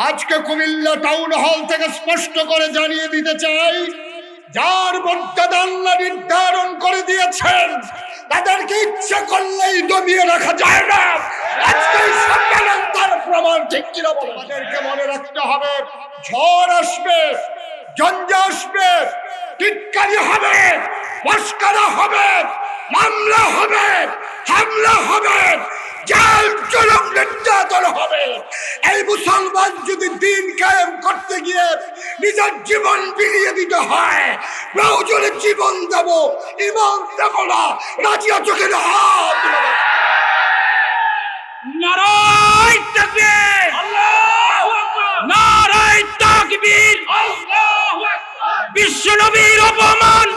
আজকে Comilla town hall থেকে স্পষ্ট করে জানিয়ে দিতে চাই, যার মর্যাদা আল্লাহ নির্ধারণ করে দিয়েছেন তাদেরকে ইচ্ছা করলেই দমিয়ে রাখা যায় না। আজকে সম্মেলন তার প্রমাণ। ঠিক কিনা বলেন? আমাদেরকে মনে রাখতে হবে, ঝড় আসবে, ঝঞ্ঝা আসবে, টিটকারি হবে, মস্করা হবে, মামলা হবে, হামলা হবে, জেল জুলুম নির্যাতন হবে। এই মুসলমান যদি দিন কায়েম করতে গিয়ে নিজের জীবন বিলিয়ে দিতে হয়, প্রয়োজনে জীবন দেব, ইমান দেব না। রাজিয়া চোখের হাত নারায়ে তাকবীর, আল্লাহু আকবার, নারায়ে তাকবীর, আল্লাহু আকবার। বিশ্ব নবীর অপমান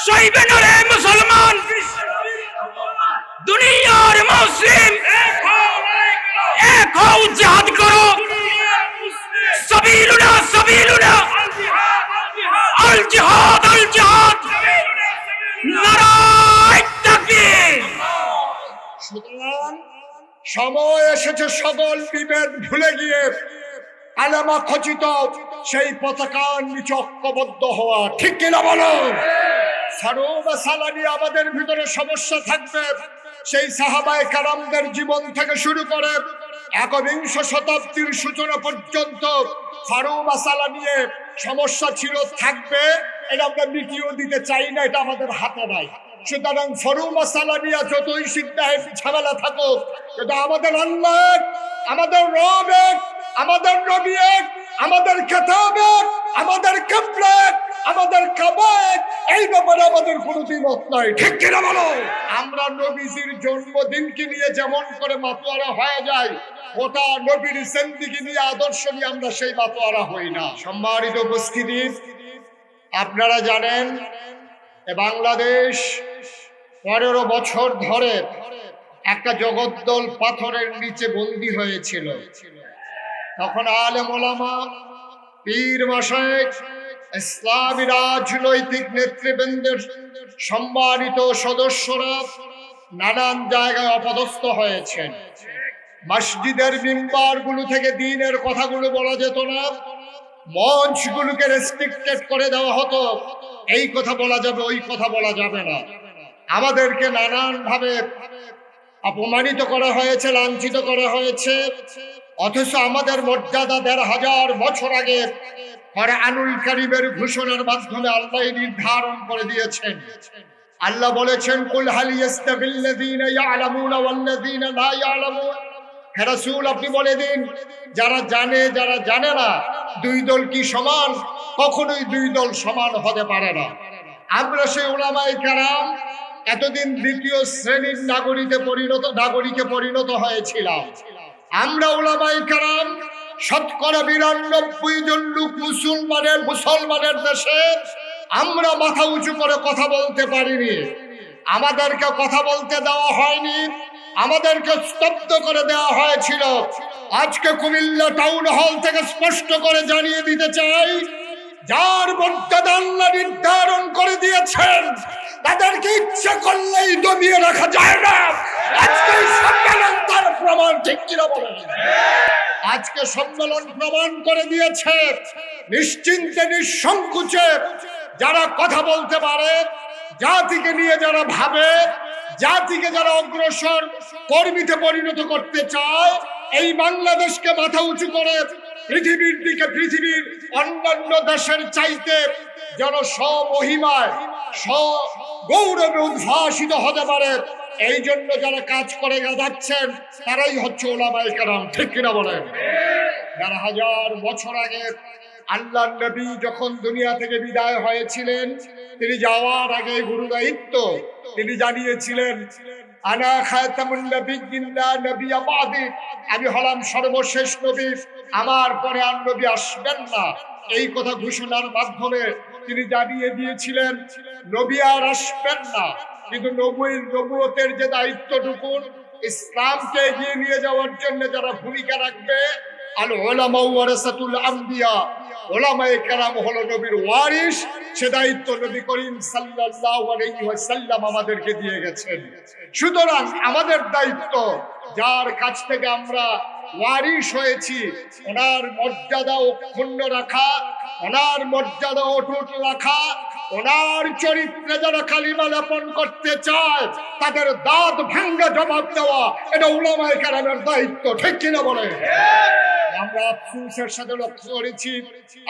সইবে না রে মুসলমান, দুনিয়ার মুসলিম এক হও, জিহাদ করো, সাবিলুনা সাবিলুনা, আল জিহাদ আল জিহাদ, নারায়ে তাকবীর। সুতরাং সময় এসেছে সকল বিভেদ ভুলে গিয়ে আলেমা খচিত সেই পতাকার নিচে ঐক্যবদ্ধ হওয়া। ঠিক কিনা বলো? ফারুক সালানি আমাদের ভিতরে সমস্যা থাকবে, সেই সাহাবায়ে কেরামদের জীবন থেকে শুরু করে একবিংশ শতাব্দীর সূচনা পর্যন্ত ফারুক সালানিয়ে সমস্যা ছিল, থাকবে। এটা আমরা মিটিয়েও দিতে চাই না, এটা আমাদের হাতে নাই। সুতরাং ফারুক সালানিয়া যতই সিদ্ধায় ঝামেলা থাকুক, এটা আমাদের আল্লাহ এক, আমাদের রব এক, আমাদের নবী এক, আমাদের কিতাব এক, আমাদের কিবলা এক, আমাদের কাবা এক। এই ব্যাপারে আমাদের কোনো দ্বিমত নাই। ঠিক কিনা বলো? আমরা নবীজির জন্মদিনকে নিয়ে যেমন করে মাতোয়ারা হয়ে যায়, ওটা নবীর জিন্দেগি নিয়ে, আদর্শ নিয়ে আমরা সেই মাতোয়ারা হই না। সম্মানিত উপস্থিতি, আপনারা জানেন বাংলাদেশ 15 বছর ধরে একটা জগদ্দল পাথরের নিচে বন্দী হয়েছিল। তখন আলেম ওলামা, পীর মাশায়েখ, ইসলামী রাজনৈতিক নেতৃবৃন্দের সম্মানিত সদস্যরা নানান জায়গায় অপদস্থ হয়েছেন। মসজিদের মিম্বারগুলো থেকে দ্বীনের কথাগুলো বলা যেত না, মঞ্চগুলোকে রেস্ট্রিক্টেড করে দেওয়া হতো। এই কথা বলা যাবে, ওই কথা বলা যাবে না। আমাদেরকে নানান ভাবে অপমানিত করা হয়েছে, লাঞ্ছিত করা হয়েছে। অথচ আমাদের মর্যাদা 1500 বছর আগে কোরআনুল কারীমের ঘোষণার মাধ্যমে আল্লাহ নির্ধারণ করে দিয়েছেন। আল্লাহ বলেছেন, কুল হাল ইয়াস্তাবিল্লাযীনা ইয়ালামুনা ওয়াল্লাযীনা লা ইয়ালামুন। হে রাসূল, আপনি বলে দিন, যারা জানে যারা জানে না, দুই দল কি সমান? কখনোই দুই দল সমান হতে পারে না। আমরা সেই উলামায়ে কেরাম এতদিন দ্বিতীয় শ্রেণীর নাগরিকে পরিণত হয়েছিলাম। আমরা উলামায়ে কেরাম শতকরা 92 জন লোক মুসলমানের দেশে আমরা মাথা উঁচু করে কথা বলতে পারিনি। আমাদেরকে কথা বলতে দেওয়া হয়নি, আমাদেরকে স্তব্ধ করে দেওয়া হয়েছিল। আজকে কুমিল্লা টাউন হল থেকে স্পষ্ট করে জানিয়ে দিতে চাই, যার মর্যাদা আল্লাহ নির্ধারণ করে দিয়েছেন তাদেরকে ইচ্ছা করলেই দমিয়ে রাখা যায় না। আজকে সম্মেলন তার প্রমাণ। ঠিক কিনা বলেন? আজকে সম্মেলন প্রমাণ করে দিয়েছে, নিশ্চিন্তে নিঃসংকোচে যারা কথা বলতে পারে, জাতিকে নিয়ে যারা ভাবে, জাতিকে যারা অগ্রসর কর্মীতে পরিণত করতে চায়, এই বাংলাদেশকে মাথা উঁচু করে পৃথিবীর দিকে, পৃথিবীর অন্যান্য দেশের চাইতে যেন স্বমহিমায় গৌরবে উদ্ভাসিত হতে পারে, এই জন্য যারা কাজ করে যাচ্ছেন তারাই হচ্ছে উলামায়ে কেরাম। ঠিক কিনা বলেন? 1000 বছর আগে আল্লাহর নবী যখন দুনিয়া থেকে বিদায় হয়েছিলেন, তিনি যাওয়ার আগে গুরু দায়িত্ব তিনি জানিয়েছিলেন, আনা খাতামুন নবিয়্যিন লা নবিয়্যা বাদি, আমি হলাম সর্বশেষ নবী, আমার পরে আর নবী আসবেন না। এই কথা ঘোষণার মাধ্যমে তিনি জানিয়ে দিয়েছিলেন নবী আর আসবেন না। কিন্তু নবুয়তের যে দায়িত্বটুকু, ইসলামকে এগিয়ে নিয়ে যাওয়ার জন্য যারা ভূমিকা রাখবে, আল উলামা ওয়ারাসাতুল আমবিয়া, উলামায়ে কেরাম হলো নবীর ওয়ারিস। সে দায়িত্ব নবী করিম সাল্লাল্লাহু আলাইহি ওয়াসাল্লাম আমাদেরকে দিয়ে গেছেন। সুতরাং আমাদের দায়িত্ব যার কাছ থেকে আমরা ওয়ারিস হয়েছি ওনার মর্যাদা অক্ষুণ্ণ রাখা, ওনার মর্যাদা অটুট রাখা, ওনার চরিত্রে যারা কালিমা লেপন করতে চায় তাদের দাঁত ভাঙ্গা জবাব দেওয়া, এটা উলামায়ে কেরামের দায়িত্ব। ঠিক কিনা বলে? আমরা আফসোসের সাথে লক্ষ্য করেছি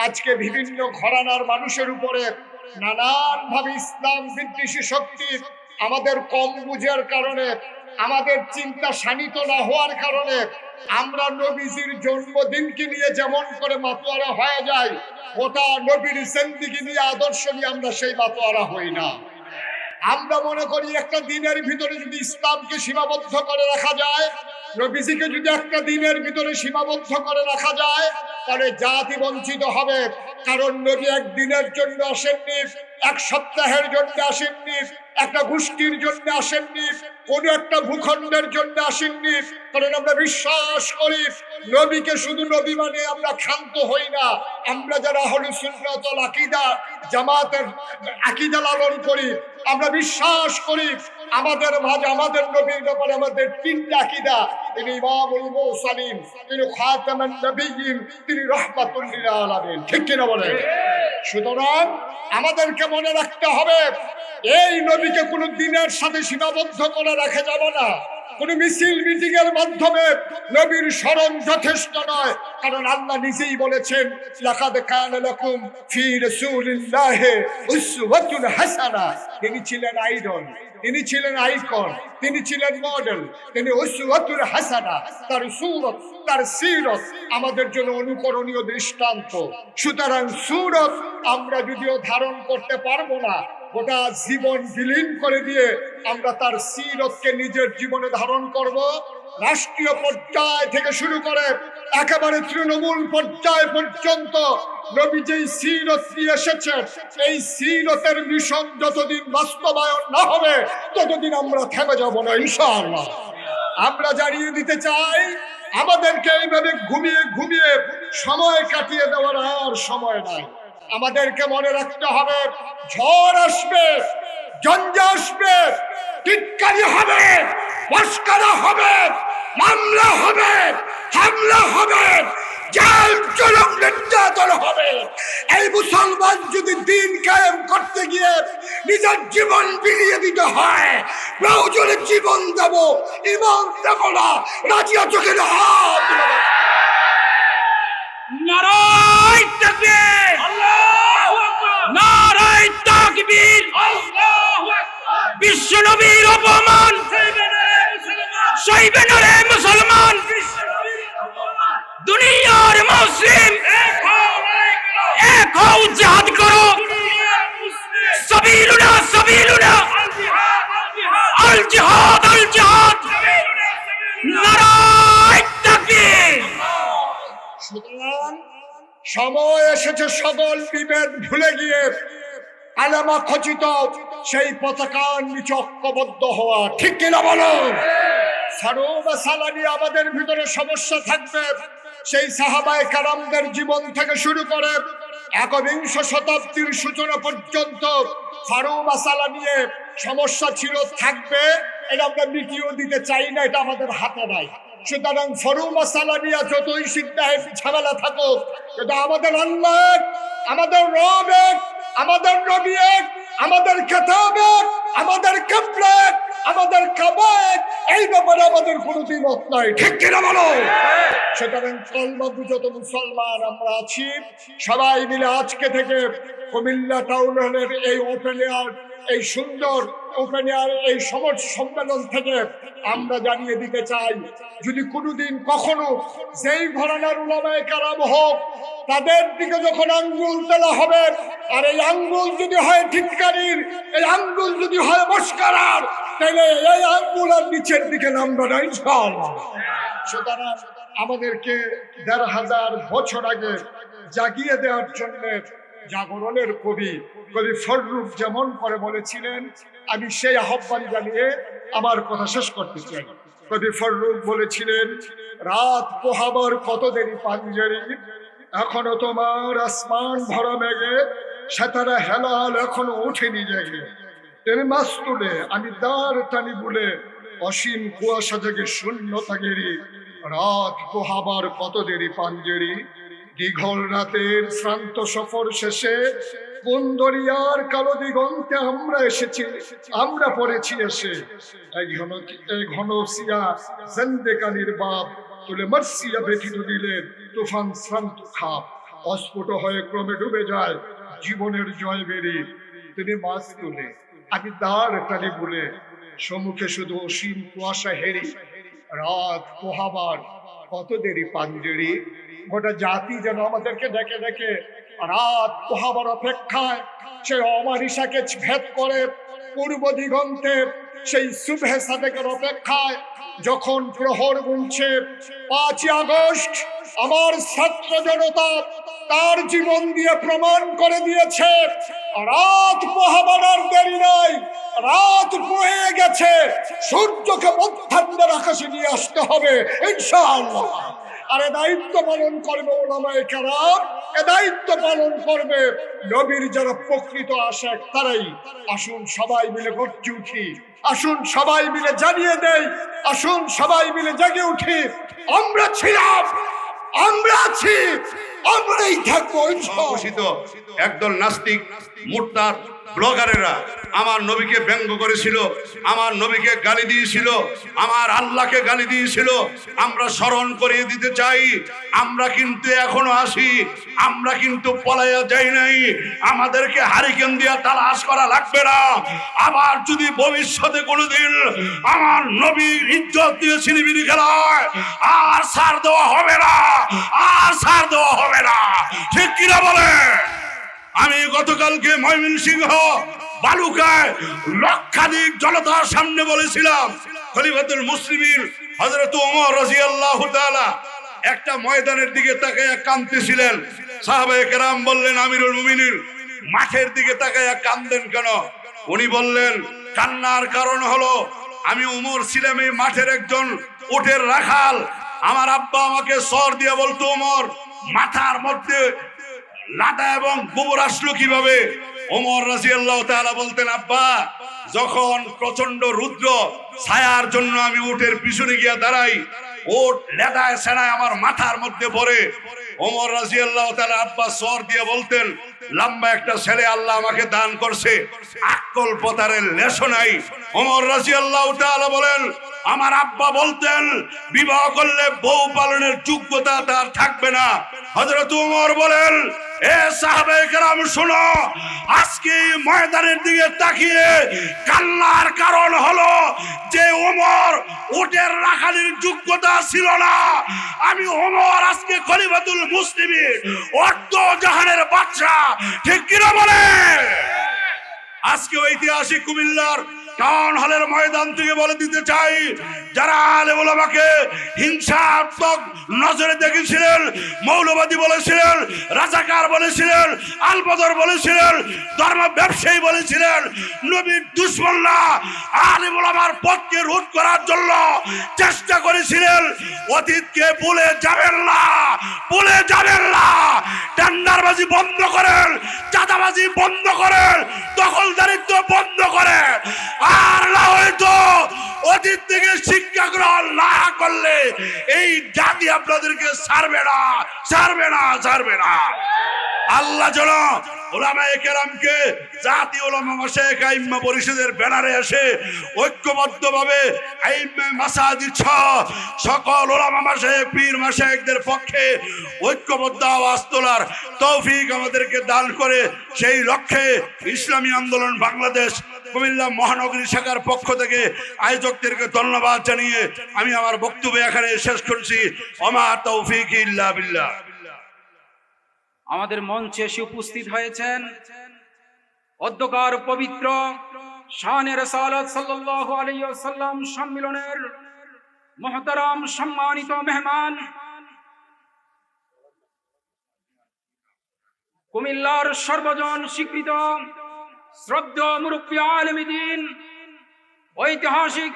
আজকে বিভিন্ন ঘরানার মানুষের উপরে নানান ভাবে ইসলাম বিদ্বেষী শক্তি আমাদের কম বুঝার কারণে, আমাদের চিন্তা শানিত না হওয়ার কারণে আমরা নবীজির জন্মদিনকে নিয়ে যেমন করে মাতোয়ারা হয়ে যায়, ওটা নবীর জিন্দেগি নিয়ে আদর্শ নিয়ে আমরা সেই মাতোয়ারা হই না। আমরা মনে করি একটা দিনের ভিতরে যদি ইসলামকে সীমাবদ্ধ করে রাখা যায়, নবীজিকে যদি একটা দিনের ভিতরে সীমাবদ্ধ করে রাখা যায়, তাহলে জাতি বঞ্চিত হবে। কারণ নবী একদিনের জন্য আসেননি, এক সপ্তাহের জন্য আসেননি, একটা গোষ্ঠীর জন্য আসেননি, কোন একটা ভূখণ্ডের জন্য আসেননি। কারণ আমরা বিশ্বাস করি নবীকে শুধু নবী মানে আমরা ক্ষান্ত হই না। আমরা যারা আহলে সুন্নাত ওয়াল আকীদা জামাতের আকীদা লালন করি, আমরা বিশ্বাস করি আমাদের মাঝে আমাদের নবীর ব্যাপারে আমাদের তিনটা আকীদা। তিনি ইমামুল মুরসালিন, তিনি খাতামুন নবিয়্যিন, তিনি রাহমাতুল লিল আলামিন। ঠিক কিনা বলেন? সুতরাং আমাদেরকে মনে রাখতে হবে এই নবীকে কোনো দিনের সাথে সীমাবদ্ধ করে রাখা যাবে না। কোন মিছিল মিটিং এর মাধ্যমে নবীর স্মরণ যথেষ্ট নয়। কারণ আল্লাহ নিজেই বলেছেন লাকাদ কানা লাকুম ফি রাসূলিল্লাহি উসওয়াতুন হাসানা। তিনি ছিলেন আইডল, তিনি ছিলেন আইকন, তিনি ছিলেন মডেল, তিনি উসওয়াতুন হাসানা। তার সূরত, তার সিরত আমাদের জন্য অনুকরণীয় দৃষ্টান্ত। সুতরাং সূরত আমরা যদিও ধারণ করতে পারবো না, গোটা জীবন বিলীন করে দিয়ে আমরা তার সিরতকে নিজের জীবনে ধারণ করব। রাষ্ট্রীয় পর্যায় থেকে শুরু করে একেবারে তৃণমূল পর্যায় পর্যন্ত নবী যেই সিরত নিয়ে এসেছেন, এই সিরতের মিশন যতদিন বাস্তবায়ন না হবে ততদিন আমরা থেমে যাব না ইনশাআল্লাহ। আমরা জানিয়ে দিতে চাই আমাদেরকে এইভাবে ঘুমিয়ে ঘুমিয়ে সময় কাটিয়ে দেওয়ার আর সময় নাই। আমাদেরকে মনে রাখতে হবে ঝড় আসবে, ঝঞ্ঝা আসবে, টিটকারি হবে, মস্করা হবে, মামলা হবে, হামলা হবে, জেল জুলুম নির্যাতন হবে। এই মুসলমান যদি দিন কায়েম করতে গিয়ে নিজের জীবন বিলিয়ে দিতে হয়, প্রয়োজনে জীবন দেব, ইমান দেব না, রাজিয়া চোখের হাত। নারায়ে তাকবীর, আল্লাহু আকবার, নারায়ে তাকবীর, আল্লাহু আকবার। বিশ্ব নবীর অপমান সইবে না রে মুসলমান, দুনিয়ার মুসলিম এক হও, জিহাদ করো। সাবিলুনা সাবিলুনা আল জিহাদ আল জিহাদ, নারায়ে তাকবীর। সুতরাং সময় এসেছে সকল বিভেদ ভুলে গিয়ে আলেমা খচিত সেই পতাকার নিচে ঐক্যবদ্ধ হওয়া। ঠিক কিনা বলো? সারোবা সালানি আমাদের ভিতরে সমস্যা থাকবে সেই সাহাবায়ে কেরামদের জীবন থেকে শুরু করে একবিংশ শতাব্দীর সূচনা পর্যন্ত ফারুবা সালা নিয়ে সমস্যা ছিল, থাকবে। এটা আমরা মিটিয়েও দিতে চাই না, এটা আমাদের হাতে নাই। সুতরাং ফারুবা সালা নিয়ে যতই সিদ্ধান্ত ঝামেলা থাকুক, এটা আমাদের আল্লাহ এক, আমাদের রব এক, আমাদের নবী এক, আমাদের কিতাব এক, আমাদের কিবলা এক, আমাদের কাবা এক। এই ব্যাপারে আমাদের কোনো দ্বিমত নাই। ঠিক কিনা বলো? সুতরাং কলমা বুঝত মুসলমান আমরা আছি, সবাই মিলে আজকে থেকে কুমিল্লা টাউন হলের এই ওপেন এয়ার, এই সুন্দর ওপেন এয়ার এই সম্মেলন থেকে আমরা জানিয়ে দিতে চাই, যদি কোনোদিন কখনো যেই ঘরানার উলামায়ে কেরাম হোক, তাদের দিকে যখন আঙ্গুল তোলা হবে, আর এই আঙ্গুল যদি হয় টিটকারির, এই আঙ্গুল যদি হয় মস্করার, তাহলে এই আঙ্গুল আর নিচের দিকে নামবে না ইনশাআল্লাহ। সুতরাং আমাদেরকে ১৫০০ বছর আগে জাগিয়ে দেওয়ার জন্য জাগরণের কবি ফররুখ যেমন করে বলেছিলেন, আমি সেই আহ্বান জানিয়ে আমার কথা শেষ করতে চাই। কবি ফররুখ বলেছিলেন, রাত পোহাবার কত দেরি পাঞ্জেরি, এখনো তোমার আসমান ভরা মেঘে সেতারা হেলাল এখনো ওঠেনি জেগে। তুমি মাস তুলে আমি দাঁড় টানি বলে অসীম কুয়াশা জেগে শূন্যতা গেরি, রাত পোহাবার কত দেরি পাঞ্জেরি। দীঘল রাতের শ্রান্ত সফর শেষে কোন দরিয়ার কালো দিগন্তে আমরা এসেছি, আমরা পড়েছি এসে। এই ঘন সিয়া জেন্দেকানির বাপ তুলে মার্সিয়া ব্যথিত দিলেন তুফান শ্রান্ত খাপ, অস্ফুট হয়ে ক্রমে ডুবে যায় জীবনের জয় বেরি। তিনি মাছ তুলে আমি দাঁড় টানি বলে সম্মুখে শুধু অসীম কুয়াশা হেরি, রাত পোহাবার কত দেরি পাঞ্জেরি। গোটা জাতি যেন আমাদেরকে ডেকে ডেকে রাত পোহাবার অপেক্ষায়, সেই অমানিসাকে ভেদ করে পূর্ব দিগন্তে সেই শুভে সাদেকের অপেক্ষায়। যখন প্রহর গুনছে 5ই আগস্ট, আমার ছাত্র জনতা তার জীবন দিয়ে প্রমাণ করে দিয়েছে রাত পোহাবার আর দেরি নাই, রাত বয়ে গেছে। সূর্যকে মধ্যাহ্নের আকাশে নিয়ে আসতে হবে ইনশাআল্লাহ। আর এ দায়িত্ব পালন করবে ওলামায়ে কেরাম, এ দায়িত্ব পালন করবে নবীর যারা প্রকৃত আশিক তারাই। আসুন সবাই মিলে গর্জে উঠি, আসুন সবাই মিলে জানিয়ে দেই, আসুন সবাই মিলে জেগে উঠি। আমরা ছিলাম, আমরা আছি, আমরাই থাকবো ইনশাআল্লাহ। একদল নাস্তিক মুরতাদ ব্লগারেরা আমার নবীকে ব্যঙ্গ করেছিল, আমার নবীকে গালি দিয়েছিল, আমার আল্লাহকে গালি দিয়েছিল। আমরা স্মরণ করিয়ে দিতে চাই, আমরা কিন্তু এখনো আসি, আমরা কিন্তু পলাইয়া যাই নাই। আমাদেরকে হারিকেন দিয়া তালাশ করা লাগবে না। আবার যদি ভবিষ্যতে কোনোদিন আমার নবীর ইজ্জত দিয়ে ছিনিমিনি খেলায়, আর ছাড় দেওয়া হবে না, আর ছাড় দেওয়া হবে না। ঠিক কিনা বলে? আমি গতকালকে ময়মনসিংহ বালুকায় লক্ষাধিক জনতার সামনে বলেছিলাম, খলিফাতুল মুসলিমিন হযরত ওমর রাদিয়াল্লাহু তাআলা একটা ময়দানের দিকে তাকায়া কাঁদতেছিলেন। সাহাবায়ে কেরাম বললেন, আমিরুল মুমিনিন মাঠের দিকে তাকায়া কাঁদেন কেন? উনি বললেন, কান্নার কারণ হলো আমি ওমর ছিলাম এই মাঠের একজন উটের রাখাল। আমার আব্বা আমাকে সর দিয়ে বলতো, ওমর মাথার মধ্যে লাদা এবং গোবর আসলো কিভাবে? ওমর রাদিয়াল্লাহু তাআলা বলতেন, আব্বা যখন প্রচন্ড রুদ্র ছায়ার জন্য আমি উটের পিছনে গিয়া দাঁড়াই, উট লেদায় সেনায় আমার মাথার মধ্যে পড়ে। ওমর রাদিয়াল্লাহু তাআলা আব্বা সর দিয়ে বলতেন, লম্বা একটা ছেলে আল্লাহ আমাকে দান করছে, আকল পতারের লেশও নাই। ওমর রাদিয়াল্লাহু তাআলা বলেন, আমার আব্বা বলতেন বিবাহ করলে বউ পালনের যোগ্যতা তার থাকবে না। হযরত ওমর বলেন, এ সাহাবায়ে কেরাম শোনো, আজকে ময়দানের দিকে তাকিয়ে কান্নার কারণ হলো যে ওমর উটের রাখালির যোগ্যতা ছিল না। আমি ওমর আজকে খলিফাতুল মুসলিমিন, অর্ধ জাহানের বাদশা। ঠিক কিনা বলে? আজকে ঐতিহাসিক কুমিল্লার টাউন হলের ময়দান থেকে বলে দিতে চাই, যারা আলেম ওলামাকে হিংসাত্মক নজরে দেখেছিলেন, মৌলবাদী বলেছিলেন, রাজাকার বলেছিলেন, আলবদর বলেছিলেন, ধর্ম ব্যবসায়ী বলেছিলেন, নবীর দুশমনরা আলেম ওলামার পথকে রোধ করার জন্য চেষ্টা করেছিলেন, অতীতকে ভুলে যাবেন না, ভুলে যাবেন না। টেন্ডারবাজি বন্ধ করেন, চাঁদাবাজি বন্ধ করেন, দখলদারিত্ব বন্ধ করেন। আর না হয়তো অতীত থেকে শিক্ষা গ্রহণ না করলে এই জাতি আপনাদেরকে ছাড়বে না, ছাড়বে না, ছাড়বে না। আল্লাহ যেন উলামায়ে কেরামকে জাতীয় উলামা মাশায়েখ আইম্মা পরিষদের ব্যানারে এসে ঐক্যবদ্ধভাবে আইম্মা মাসাজিদ সহ সকল উলামা মাশায়েখ পীর মাশায়েখদের পক্ষে ঐক্যবদ্ধ আওয়াজ তোলার তৌফিক আমাদেরকে দান করে, সেই লক্ষ্যে ইসলামী আন্দোলন বাংলাদেশ কুমিল্লা মহানগরী শাখার পক্ষ থেকে আয়োজকদেরকে ধন্যবাদ জানিয়ে আমি আমার বক্তব্য এখানে শেষ করছি। ওমা তৌফিক ইল্লা বিল্লাহ। আমাদের মঞ্চে এসে উপস্থিত হয়েছেন অধ্যকার পবিত্র শানে রাসালাত সাল্লাল্লাহু আলাইহি ওয়াসাল্লাম সম্মেলনের মহতারাম সম্মানিত মেহমান, কুমিল্লার সর্বজন স্বীকৃত শ্রদ্ধেয় মুরব্বী আলেম দ্বীন, ঐতিহাসিক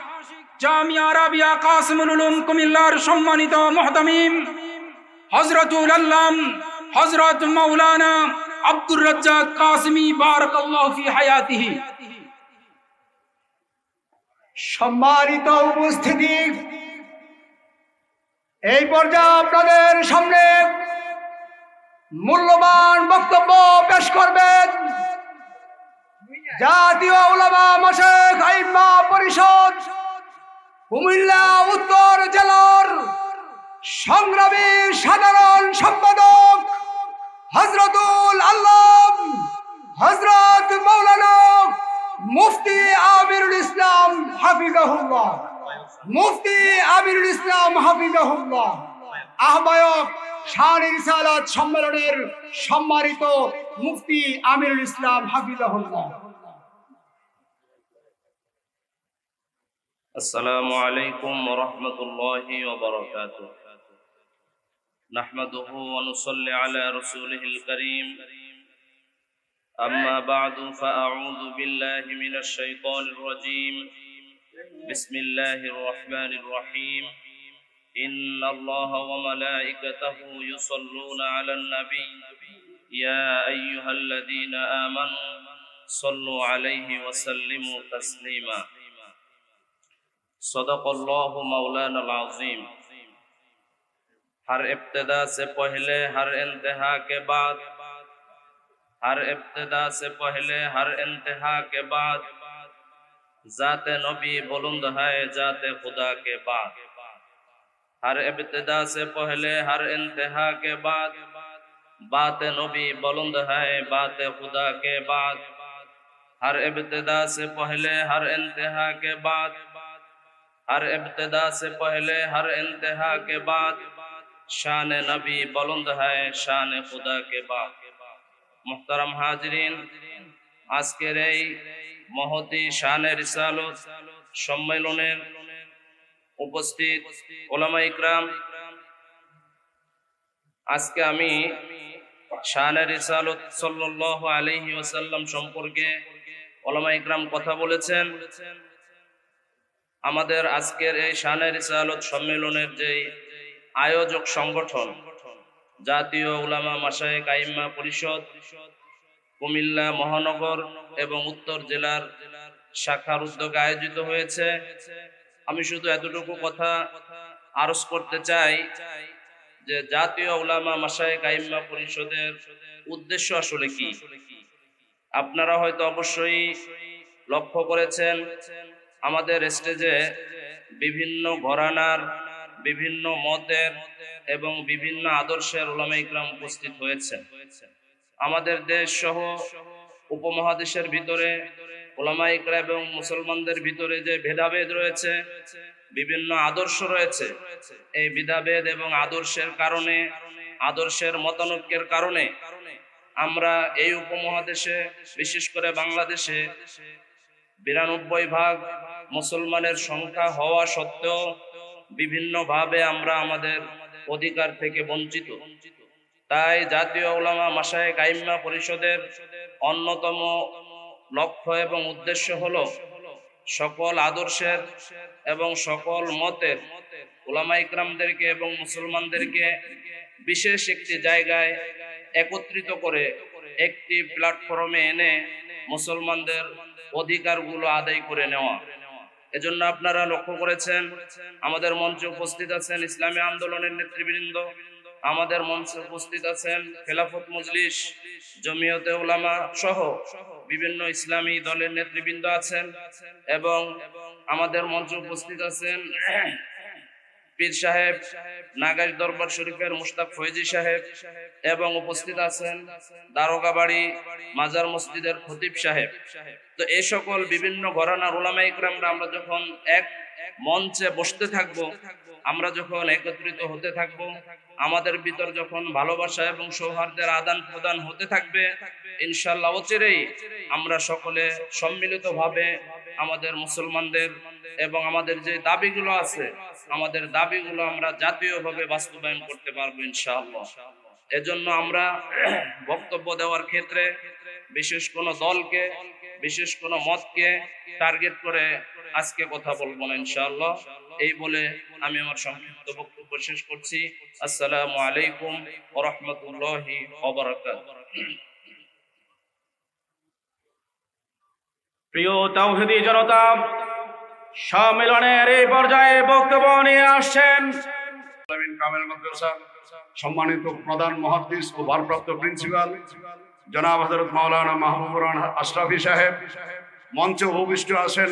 জামিয়া আরাবিয়া কাসিমুল উলুম কুমিল্লার সম্মানিত মুহতামিম হযরতুল আল্লাম হযরত মাওলানা আব্দুর রাজ্জাক কাসিমি বারাকাল্লাহু ফি হায়াতিহি। সম্মানিত উপস্থিতি, এই পর্যায়ে আপনাদের সামনে মূল্যবান বক্তব্য পেশ করবেন জাতীয় উলামা মাশায়েখ আইম্মা পরিষদ কুমিল্লা উত্তর জেলার সংগ্রামী সাধারণ সম্পাদক হযরতুল আল্লাম হযরত মাওলানা মুফতি আমিরুল ইসলাম হাফিজাহুল্লাহ, মুফতি আমিরুল ইসলাম হাফিজাহুল্লাহ, আহ্বায়ক শান-ই রিসালাত সম্মেলনের সম্মানিত মুফতি আমিরুল ইসলাম হাফিজাহুল্লাহ। আসসালামু আলাইকুম ওয়া রাহমাতুল্লাহি ওয়া বারাকাতুহু। নাহমাদুহু ওয়া নুসাল্লি আলা রাসূলিহিল কারীম। আম্মা বা'দু ফাআউযু বিল্লাহি মিনাশ শাইতানির রাজীম। বিসমিল্লাহির রাহমানির রাহিম। ইন্নাল্লাহা ওয়া মালাইকাতাহু ইউসাল্লুনা আলান নাবী ইয়া আইয়ুহাল্লাযীনা আমানু সাল্লু আলাইহি ওয়া সাল্লিমু তাসলিমা। सदक़ल्लाहु मौलाना अज़ीम। हर इब्तिदा से पहले हर इंतहा के बाद, हर इब्तिदा से पहले हर इंतहा के बाद, ज़ाते नबी बुलंद है ज़ाते खुदा के बाद। हर इब्तिदा से पहले हर इंतहा के बाद, बात नबी बुलंद है बात खुदा के बाद। हर इब्तिदा से पहले हर इंतहा के बाद, हर इब्तिदा से पहले हर इंतहा के बाद, शान नबी बुलंद है शान खुदा के बाद। मुहतरम हाजरीन, আজকের এই মহতি শানে রিসালত সম্মেলনের উপস্থিত উলামা ইকরাম, আজকে আমি শানে রিসালত সাল্লাল্লাহু আলাইহি ওয়াসাল্লাম সম্পর্কে উলামা ইকরাম কথা বলেছেন। আমাদের আজকের এই শানে রিসালত সম্মেলনের যে আয়োজক সংগঠন জাতীয় উলামা মাশায়েখ আইম্মা পরিষদ কুমিল্লা মহানগর এবং উত্তর জেলার শাখার উদ্যোগে আয়োজিত হয়েছে, আমি শুধু এতটুকু কথা আরজ করতে চাই যে জাতীয় উলামা মাশায়েখ আইম্মা পরিষদের উদ্দেশ্য আসলে কি। আপনারা হয়তো অবশ্যই লক্ষ্য করেছেন আমাদের স্টেজে বিভিন্ন ঘরানার, বিভিন্ন মতের এবং বিভিন্ন আদর্শের উলামা ইকরাম উপস্থিত হয়েছে। আমাদের দেশ সহ উপমহাদেশের ভিতরে উলামা ইকরাম এবং মুসলমানদের ভিতরে যে ভেদাভেদ রয়েছে, বিভিন্ন আদর্শ রয়েছে, এই ভেদাভেদ এবং আদর্শের কারণে, আদর্শের মতানৈক্যের কারণে আমরা এই উপমহাদেশে, বিশেষ করে বাংলাদেশে 92% মুসলমানের সংখ্যা হওয়া সত্ত্বেও বিভিন্নভাবে আমরা আমাদের অধিকার থেকে বঞ্চিত। তাই জাতীয় উলামা মাশায়েখ আইম্মা পরিষদের অন্যতম লক্ষ্য এবং উদ্দেশ্য হলো সকল আদর্শের এবং সকল মতের উলামা ইকরামদেরকে এবং মুসলমানদেরকে বিশেষ একটি জায়গায় একত্রিত করে একটি প্ল্যাটফর্মে এনে মুসলমানদের অধিকারগুলো আদায় করে নেওয়া। এজন্য আপনারা লক্ষ্য করেছেন আমাদের মঞ্চে উপস্থিত আছেন ইসলামী আন্দোলনের নেতৃবৃন্দ, আমাদের মঞ্চে উপস্থিত আছেন খেলাফত মজলিস, জমিয়তে উলামা সহ বিভিন্ন ইসলামী দলের নেতৃবৃন্দ আছেন, এবং আমাদের মঞ্চে উপস্থিত আছেন পীর সাহেব নাগাইশ দরবার শরীফের মুশতাক ফয়েজি সাহেব, এবং উপস্থিত আছেন দারোগাবাড়ি মাজার মসজিদের খতিব সাহেব। তো এই সকল বিভিন্ন ঘরানার উলামা ইকরামরা আমরা যখন এক মঞ্চে বসতে থাকব, আমরা যখন একত্রিত হতে থাকব, আমাদের ভিতর যখন ভালোবাসা এবং সৌহার্দ্যের আদান প্রদান হতে থাকবে, ইনশাআল্লাহ অচিরেই আমরা সকলে সম্মিলিতভাবে আমাদের মুসলমানদের এবং আমাদের যে দাবিগুলো আছে, আমাদের দাবিগুলো আমরা জাতীয়ভাবে বাস্তবায়ন করতে পারবো ইনশাআল্লাহ। এজন্য আমরা বক্তব্য দেওয়ার ক্ষেত্রে বিশেষ কোনো দলকে, বিশেষ কোনো মতকে টার্গেট করে আজকে কথা বলবো না ইনশাআল্লাহ। এই বলে আমি আমার সংক্ষিপ্ত বক্তব্য শেষ করছি। আসসালামু আলাইকুম ওয়া রাহমাতুল্লাহি ওয়া বারাকাতুহু। প্রিয় তাওহীদি জনতা, সম্মেলনের এই পর্যায়ে বক্তব্য নিয়ে আসছেন কামেল মাদ্রাসা সম্মানিত প্রধান মুহাদ্দিস ও ভারপ্রাপ্ত প্রিন্সিপাল জনাব হযরত মাওলানা মাহবুবুর রহমান আশরাফি সাহেব। মঞ্চে উপবিষ্ট আছেন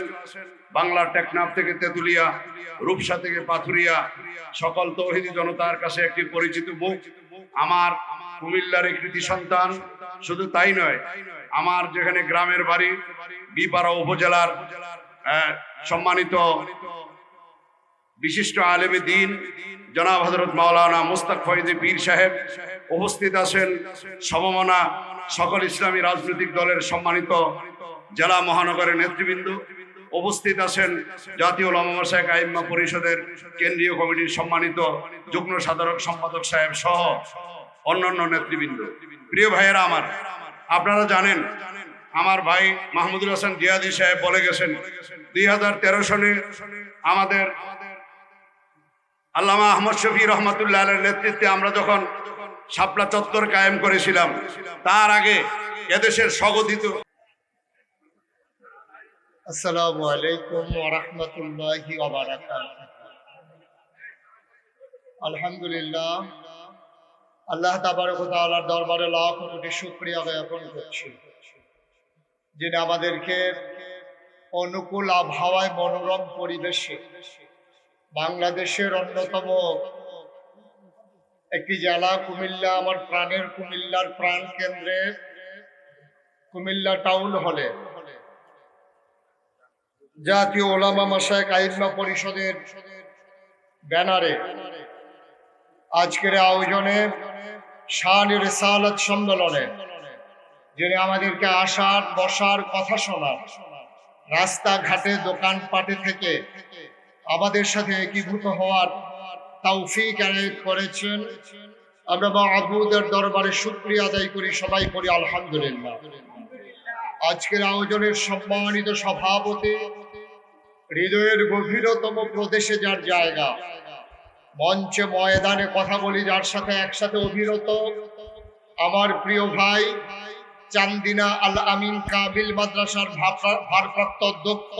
বাংলা টেকনাফ থেকে তেতুলিয়া, রূপসা থেকে পাথুরিয়া সকল তৌহিদি জনতার কাছে একটি পরিচিত মুখ। আমার কুমিল্লার কৃতি সন্তান, শুধু তাই নয়, আমার যেখানে গ্রামের বাড়ি বিপাড়া উপজেলার সম্মানিত বিশিষ্ট আলেমে দ্বীন জনাব হযরত মাওলানা মুস্তাক ফয়জী পীর সাহেব উপস্থিত আছেন। সমমনা সকল ইসলামী রাজনৈতিক দলের সম্মানিত জেলা মহানগরের নেতৃবৃন্দ উপস্থিত আছেন। জাতীয় উলামা মাশায়েখ আইম্মা পরিষদের কেন্দ্রীয় কমিটির সম্মানিত যুগ্ম সাধারণ সম্পাদক সাহেব সহ অন্যান্য নেতৃবৃন্দ। প্রিয় ভাইয়েরা আমার, আপনারা জানেন আমার ভাই মাহমুদুল হাসান জিয়াদি সাহেব বলে গেছেন 2013 সনে আমাদের আল্লামা আহমদ শফি রহমাতুল্লাহ আলাইহির নেতৃত্বে আমরা যখন শাপলা চত্বর কায়েম করেছিলাম, তার আগে এদেশের স্বাগতিত আসসালামু আলাইকুম ওয়া রাহমাতুল্লাহি ওয়া বারাকাতুহু। আলহামদুলিল্লাহ, আল্লাহ তাবারক ওয়া তাআলার দরবারে লাখ কোটি শুকরিয়া জ্ঞাপন করছি, যিনি আমাদেরকে অনুকূল আবহাওয়ায় মনোরম পরিবেশে বাংলাদেশের অন্যতম একটি জেলা কুমিল্লা, আমার প্রাণের কুমিল্লার প্রাণ কেন্দ্রে কুমিল্লা টাউন হলে জাতীয় উলামা মাশায়েখ আইম্মা পরিষদের ব্যানারে আজকের আয়োজনে শান রিসালাত সম্মেলনে যিনি আমাদেরকে আসার বসার কথা শোনার, রাস্তাঘাটে দোকানপাটে থেকে আমাদের সাথে একীভূত হওয়ার তৌফিক এনায়েত করেছেন, আমরা মাবুদের দরবারে শুকরিয়া আদায় করি, সবাই করি আলহামদুলিল্লাহ। আজকের আয়োজনের সম্মানিত সভাপতি, হৃদয়ের গভীরতম প্রদেশে যার জায়গা, মঞ্চে ময়দানে কথা বলি যার সাথে একসাথে অভিরত, আমার প্রিয় ভাই চান্দিনা আল আমিন কাবিল মাদ্রাসার ভারপ্রাপ্ত অধ্যক্ষ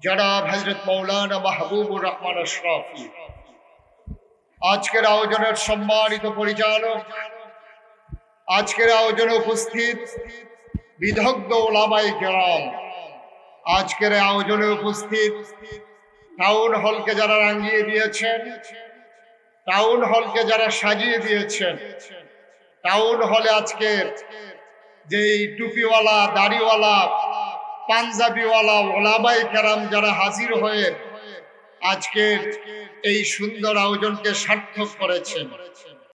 জনাব হযরত মাওলানা মাহবুবুর রহমান আশরাফি, আজকের আয়োজনের সম্মানিত পরিচালক, আজকের আয়োজনে উপস্থিত বিদগ্ধ ওলামায়ে কেরাম, আজকের আয়োজনে উপস্থিত টাউন হলকে যারা রাঙিয়ে দিয়েছেন, টাউন হলকে যারা সাজিয়ে দিয়েছেন, টাউন হলে আজকের যেই টুপিওয়ালা, দাড়িওয়ালা, পাঞ্জাবিওয়ালা ওলামায়ে কেরাম যারা হাজির হয়ে আজকের এই সুন্দর আয়োজনকে সার্থক করেছেন,